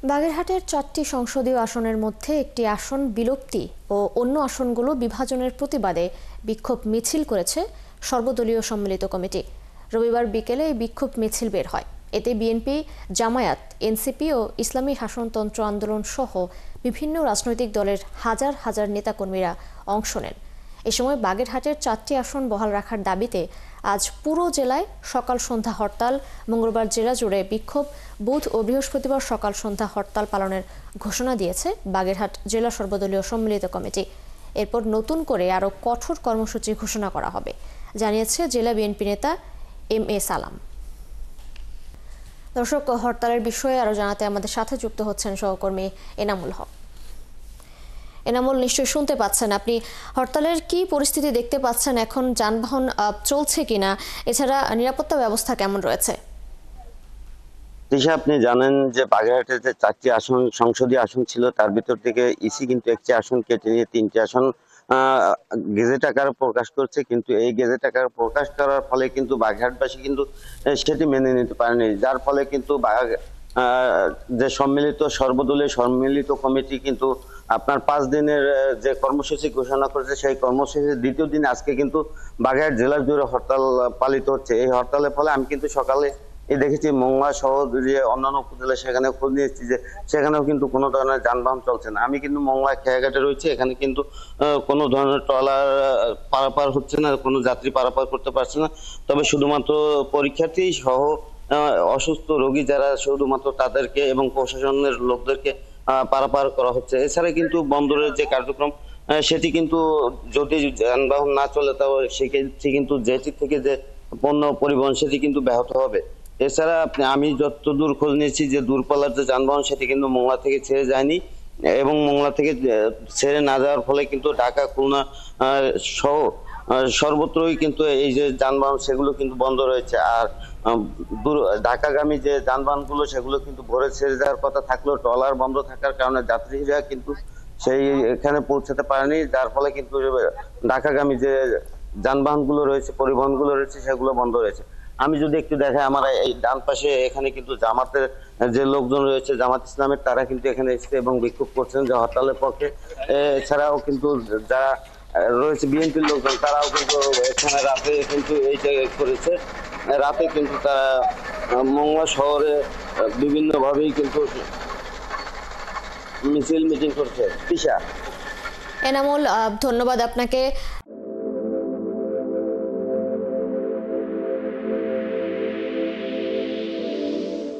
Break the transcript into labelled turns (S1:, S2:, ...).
S1: বাগেরহাটের ৪টি সংসদীয় আসনের মধ্যে একটি আসন বিলুপ্তি ও অন্য আসনগুলো বিভাজনের প্রতিবাদে বিক্ষোভ মিছিল করেছে সর্বদলীয় সম্মিলিত কমিটি। রবিবার বিকেলে এই বিক্ষোভ মিছিল বের হয়। এতে বিএনপি, জামায়াত, এনসিপি ও ইসলামী শাসনতন্ত্র আন্দোলন সহ বিভিন্ন রাজনৈতিক দলের হাজার হাজার নেতাকর্মীরা অংশ নেন। এ সময় বাগেরহাটের ৪টি আসন বহাল রাখার দাবিতে আজ পুরো জেলায় সকাল সন্ধ্যা হরতাল, মঙ্গলবার জেলা জুড়ে বিক্ষোভ, বুধ ও বৃহস্পতিবার সকাল সন্ধ্যা হরতাল পালনের ঘোষণা দিয়েছে বাগেরহাট জেলা সর্বদলীয় সম্মিলিত কমিটি। এরপর নতুন করে আরও কঠোর কর্মসূচি ঘোষণা করা হবে, জানিয়েছে জেলা বিএনপি নেতা এম.এ. সালাম। দর্শক, হরতালের বিষয়ে আরও জানাতে আমাদের সাথে যুক্ত হচ্ছেন সহকর্মী এনামুল হক। এনামুল, নিশ্চয়ই শুনতে পাচ্ছেন আপনি। হরতালের কি পরিস্থিতি দেখতে পাচ্ছেন এখন? যানবাহন চলছে কিনা? এছাড়া নিরাপত্তা ব্যবস্থা কেমন রয়েছে?
S2: আপনি জানেন যে বাগেরহাটে যে 4টি আসন সংসদীয় আসন ছিল, তার ভিতর থেকে ইসি কিন্তু একটি আসন কেটে নিয়ে 3টি আসন গেজেট আকারে প্রকাশ করছে। কিন্তু এই গেজেট আকারে প্রকাশ করার ফলে কিন্তু বাগেরহাটবাসী কিন্তু সেটি মেনে নিতে পারেনি, যার ফলে কিন্তু যে সর্বদলীয় সম্মিলিত কমিটি কিন্তু আপনার 5 দিনের যে কর্মসূচি ঘোষণা করেছে, সেই কর্মসূচির দ্বিতীয় দিন আজকে কিন্তু বাগেরহাট জেলা জুড়ে হরতাল পালিত হচ্ছে। এই হরতালের ফলে আমি কিন্তু সকালে দেখেছি মোংলা সহ যে অন্যান্য উপজেলা, সেখানে খোঁজ নিয়েছি যে সেখানেও কিন্তু কোনো ধরনের যানবাহন চলছে না। আমি কিন্তু মোংলা খেয়াঘাটে রয়েছে, এখানে কিন্তু কোনো ধরনের ট্রলার পারাপার হচ্ছে না, কোনো যাত্রী পারাপার করতে পারছে না। তবে শুধুমাত্র পরীক্ষার্থী সহ অসুস্থ রোগী যারা, শুধুমাত্র তাদেরকে এবং প্রশাসনের লোকদেরকে পারাপার করা হচ্ছে। এছাড়া কিন্তু বন্দরের যে কার্যক্রম সেটি কিন্তু যদি যানবাহন না চলে, তাও সেক্ষেত্রে কিন্তু জেটি থেকে যে পণ্য পরিবহন সেটি কিন্তু ব্যাহত হবে। এছাড়া আমি যতদূর খোঁজ নিয়েছি যে দূরপাল্লার যে যানবাহন সেটি কিন্তু মোংলা থেকে ছেড়ে যায়নি, এবং মোংলা থেকে ছেড়ে না যাওয়ার ফলে কিন্তু ঢাকা, খুলনা সহ সর্বত্রই কিন্তু এই যে যানবাহন সেগুলো কিন্তু বন্ধ রয়েছে। আর ঢাকাগামী যে যানবাহনগুলো সেগুলো কিন্তু ভোরে ছেড়ে যাওয়ার কথা থাকলেও ট্রলার বন্ধ থাকার কারণে যাত্রীরা কিন্তু সেই এখানে পৌঁছাতে পারেনি, যার ফলে কিন্তু ঢাকাগামী যে যানবাহনগুলো রয়েছে, পরিবহনগুলো রয়েছে, সেগুলো বন্ধ রয়েছে। আমি যদি একটু দেখাই, আমার এই ডান পাশে এখানে কিন্তু জামাতের যে লোকজন রয়েছে, জামাত ইসলামের, তারা কিন্তু এখানে এসেছে এবং বিক্ষোভ করছেন যে হরতালের পক্ষে। এছাড়াও কিন্তু যারা রয়েছে বিএনপির লোকজন, তারাও কিন্তু এখানে রাতে কিন্তু এইটা করেছে। রাতে কিন্তু তারা মোংলা শহরে বিভিন্ন ভাবেই কিন্তু মিছিল মিটিং করছে।
S1: এনামুল, ধন্যবাদ আপনাকে।